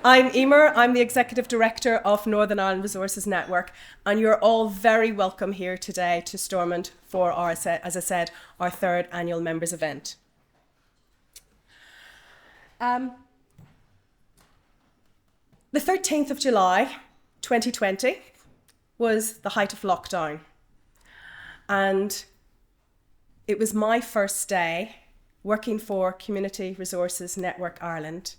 I'm EIMEAR, I'm the Executive Director of Northern Ireland Resources Network, and you're all very welcome here today to Stormont for our, as I said, our third annual members event. The 13th of July 2020 was the height of lockdown, and it was my first day working for Community Resources Network Ireland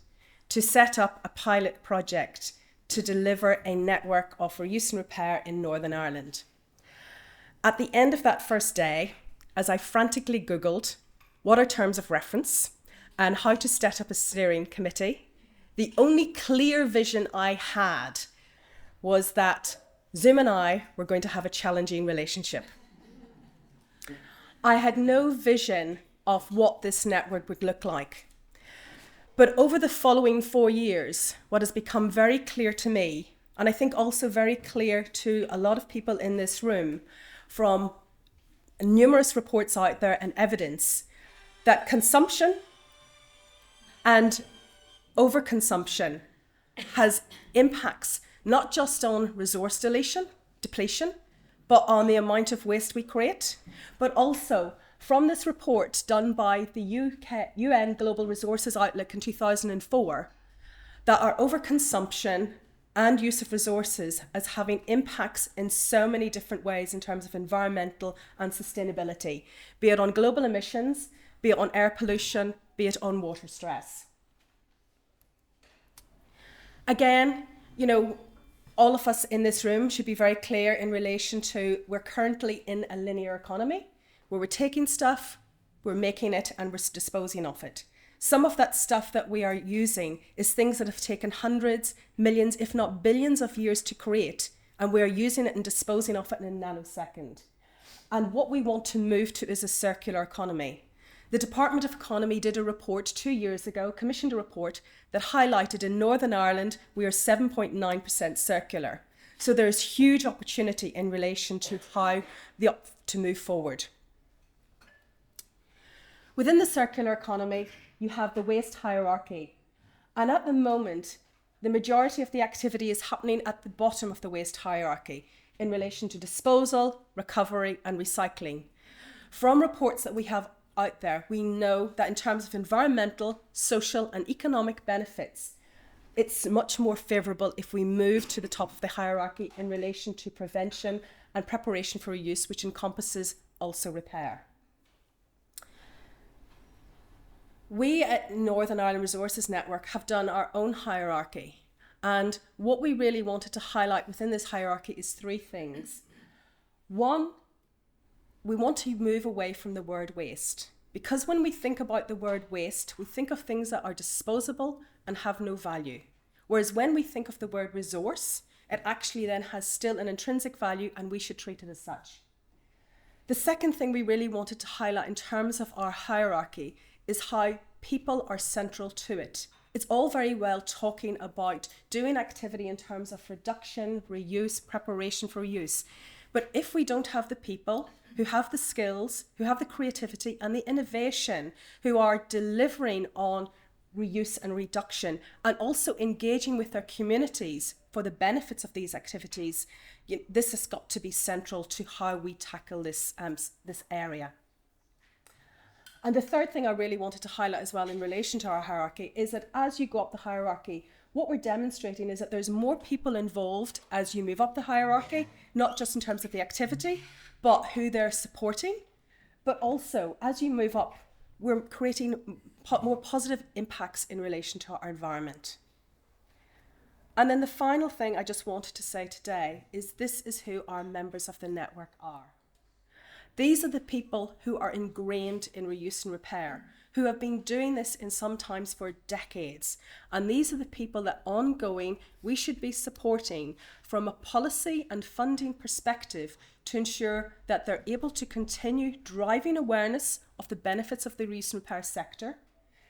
to set up a pilot project to deliver a network of reuse and repair in Northern Ireland. At the end of that first day, as I frantically Googled what are terms of reference and how to set up a steering committee, the only clear vision I had was that Zoom and I were going to have a challenging relationship. I had no vision of what this network would look like. But over the following 4 years, what has become very clear to me, and I think also very clear to a lot of people in this room, from numerous reports out there and evidence, that consumption and overconsumption has impacts not just on resource depletion, but on the amount of waste we create, but also from this report done by the UN Global Resources Outlook in 2004, that our overconsumption and use of resources is having impacts in so many different ways in terms of environmental and sustainability, be it on global emissions, be it on air pollution, be it on water stress. Again, all of us in this room should be very clear in relation to we're currently in a linear economy, where we're taking stuff, we're making it, and we're disposing of it. Some of that stuff that we are using is things that have taken hundreds, millions, if not billions of years to create, and we are using it and disposing of it in a nanosecond. And what we want to move to is a circular economy. The Department of Economy did a report 2 years ago, commissioned a report that highlighted in Northern Ireland we are 7.9% circular. So there's huge opportunity in relation to how to move forward. Within the circular economy, you have the waste hierarchy. And at the moment, the majority of the activity is happening at the bottom of the waste hierarchy in relation to disposal, recovery, and recycling. From reports that we have out there, we know that in terms of environmental, social, and economic benefits, it's much more favourable if we move to the top of the hierarchy in relation to prevention and preparation for reuse, which encompasses also repair. We at Northern Ireland Resources Network have done our own hierarchy, and what we really wanted to highlight within this hierarchy is 3 things. One, we want to move away from the word waste, because when we think about the word waste, we think of things that are disposable and have no value. Whereas when we think of the word resource, it actually then has still an intrinsic value, and we should treat it as such. The second thing we really wanted to highlight in terms of our hierarchy is how people are central to it. It's all very well talking about doing activity in terms of reduction, reuse, preparation for reuse. But if we don't have the people who have the skills, who have the creativity and the innovation, who are delivering on reuse and reduction, and also engaging with their communities for the benefits of these activities, this has got to be central to how we tackle this area. And the third thing I really wanted to highlight as well in relation to our hierarchy is that as you go up the hierarchy, what we're demonstrating is that there's more people involved as you move up the hierarchy, not just in terms of the activity, but who they're supporting. But also, as you move up, we're creating more positive impacts in relation to our environment. And then the final thing I just wanted to say today is this is who our members of the network are. These are the people who are ingrained in reuse and repair, who have been doing this in sometimes for decades. And these are the people that ongoing we should be supporting from a policy and funding perspective to ensure that they're able to continue driving awareness of the benefits of the reuse and repair sector,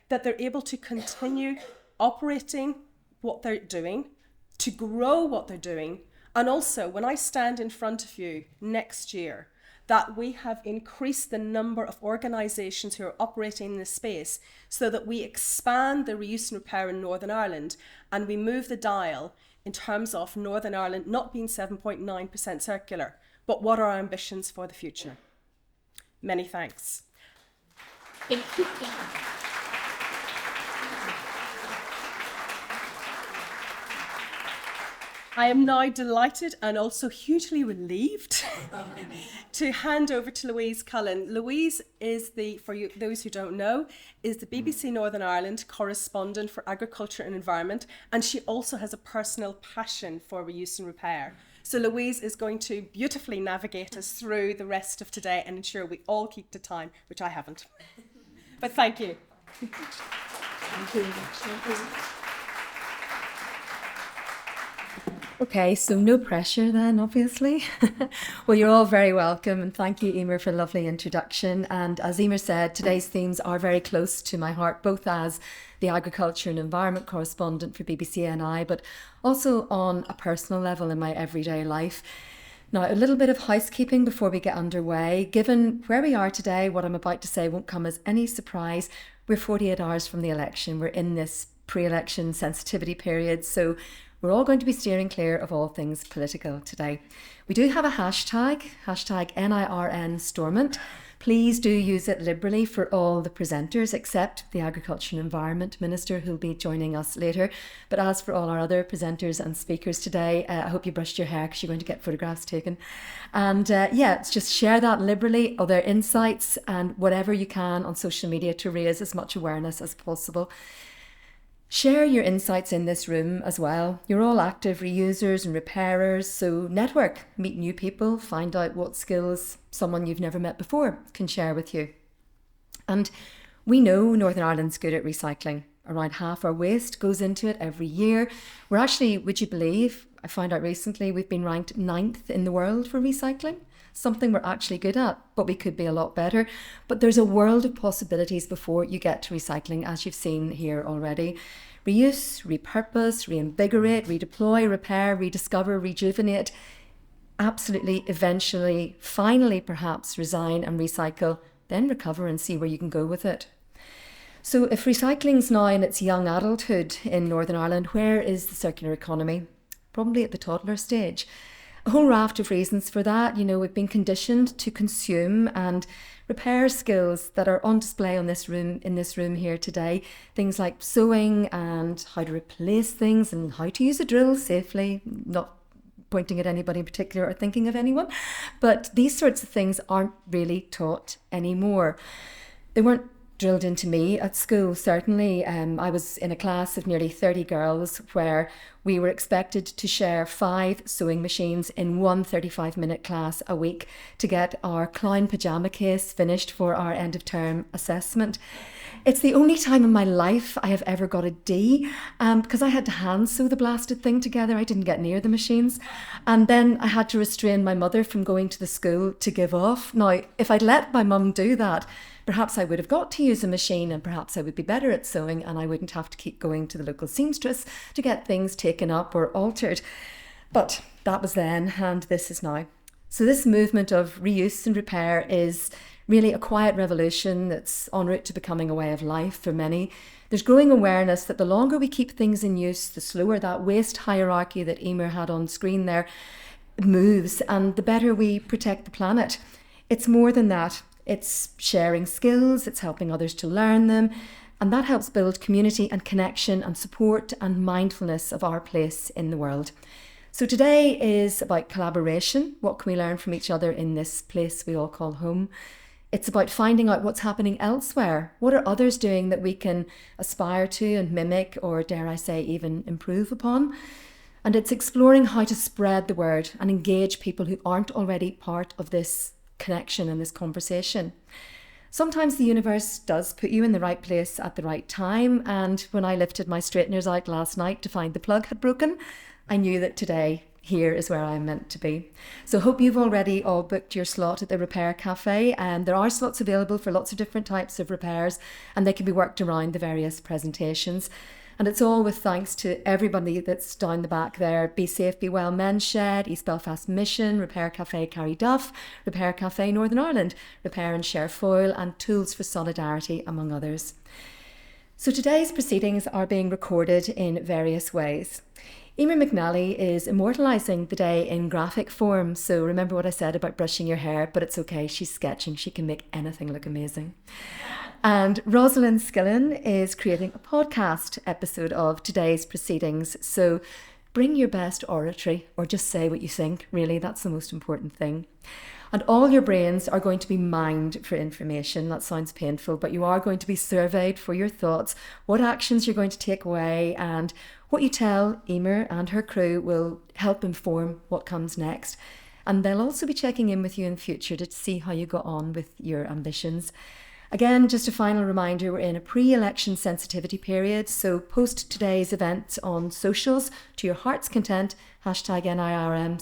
that they're able to continue operating what they're doing, to grow what they're doing. And also, when I stand in front of you next year, that we have increased the number of organisations who are operating in this space so that we expand the reuse and repair in Northern Ireland, and we move the dial in terms of Northern Ireland not being 7.9% circular. But what are our ambitions for the future? Many thanks. I am now delighted and also hugely relieved to hand over to Louise Cullen. Louise is those who don't know, is the BBC Northern Ireland correspondent for agriculture and environment, and she also has a personal passion for reuse and repair. So Louise is going to beautifully navigate us through the rest of today and ensure we all keep to time, which I haven't. But thank you. Thank you. Okay, so no pressure then, obviously. Well, you're all very welcome, and thank you, EIMEAR, for a lovely introduction. And as EIMEAR said, today's themes are very close to my heart, both as the agriculture and environment correspondent for BBC NI, but also on a personal level in my everyday life. Now, a little bit of housekeeping before we get underway. Given where we are today, what I'm about to say won't come as any surprise. We're 48 hours from the election. We're in this pre-election sensitivity period, so we're all going to be steering clear of all things political today. We do have a hashtag NIRN Stormont. Please do use it liberally for all the presenters except the Agriculture and Environment Minister, who'll be joining us later. But as for all our other presenters and speakers today, I hope you brushed your hair because you're going to get photographs taken. And just share that liberally, other insights and whatever you can on social media to raise as much awareness as possible. Share your insights in this room as well. You're all active reusers and repairers, so network, meet new people, find out what skills someone you've never met before can share with you. And we know Northern Ireland's good at recycling. Around half our waste goes into it every year. We're actually, would you believe, I found out recently, we've been ranked 9th in the world for recycling. Something we're actually good at, but we could be a lot better. But there's a world of possibilities before you get to recycling, as you've seen here already. Reuse, repurpose, reinvigorate, redeploy, repair, rediscover, rejuvenate. Absolutely, eventually, finally, perhaps resign and recycle, then recover and see where you can go with it. So if recycling's now in its young adulthood in Northern Ireland, where is the circular economy? Probably at the toddler stage. A whole raft of reasons for that. You know, we've been conditioned to consume and repair skills that are on display in this room here today. Things like sewing and how to replace things and how to use a drill safely, not pointing at anybody in particular or thinking of anyone. But these sorts of things aren't really taught anymore. They weren't drilled into me at school, certainly. I was in a class of nearly 30 girls where we were expected to share 5 sewing machines in one 35-minute class a week to get our clown pyjama case finished for our end of term assessment. It's the only time in my life I have ever got a D because I had to hand sew the blasted thing together. I didn't get near the machines. And then I had to restrain my mother from going to the school to give off. Now, if I'd let my mum do that, perhaps I would have got to use a machine and perhaps I would be better at sewing and I wouldn't have to keep going to the local seamstress to get things taken up or altered. But that was then and this is now. So this movement of reuse and repair is really a quiet revolution that's en route to becoming a way of life for many. There's growing awareness that the longer we keep things in use, the slower that waste hierarchy that EIMEAR had on screen there moves and the better we protect the planet. It's more than that. It's sharing skills, it's helping others to learn them, and that helps build community and connection and support and mindfulness of our place in the world. So today is about collaboration. What can we learn from each other in this place we all call home? It's about finding out what's happening elsewhere. What are others doing that we can aspire to and mimic, or dare I say, even improve upon? And it's exploring how to spread the word and engage people who aren't already part of this connection and this conversation. Sometimes the universe does put you in the right place at the right time, and when I lifted my straighteners out last night to find the plug had broken, I knew that today here is where I'm meant to be. So hope you've already all booked your slot at the Repair Cafe, and there are slots available for lots of different types of repairs and they can be worked around the various presentations. And it's all with thanks to everybody that's down the back there. Be Safe, Be Well Men's Shed, East Belfast Mission, Repair Cafe Carryduff, Repair Cafe Northern Ireland, Repair and Share Foil, and Tools for Solidarity, among others. So today's proceedings are being recorded in various ways. EIMEAR McNally is immortalising the day in graphic form. So remember what I said about brushing your hair, but it's okay, she's sketching, she can make anything look amazing. And Rosalind Skillen is creating a podcast episode of today's proceedings. So bring your best oratory, or just say what you think, really, that's the most important thing. And all your brains are going to be mined for information. That sounds painful, but you are going to be surveyed for your thoughts, what actions you're going to take away, and what you tell EIMEAR and her crew will help inform what comes next. And they'll also be checking in with you in the future to see how you got on with your ambitions. Again, just a final reminder, we're in a pre-election sensitivity period, so post today's event on socials to your heart's content, #NIRN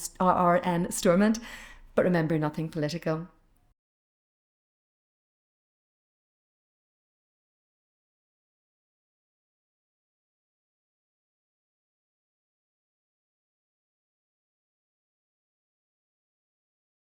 Stormont, but remember, nothing political.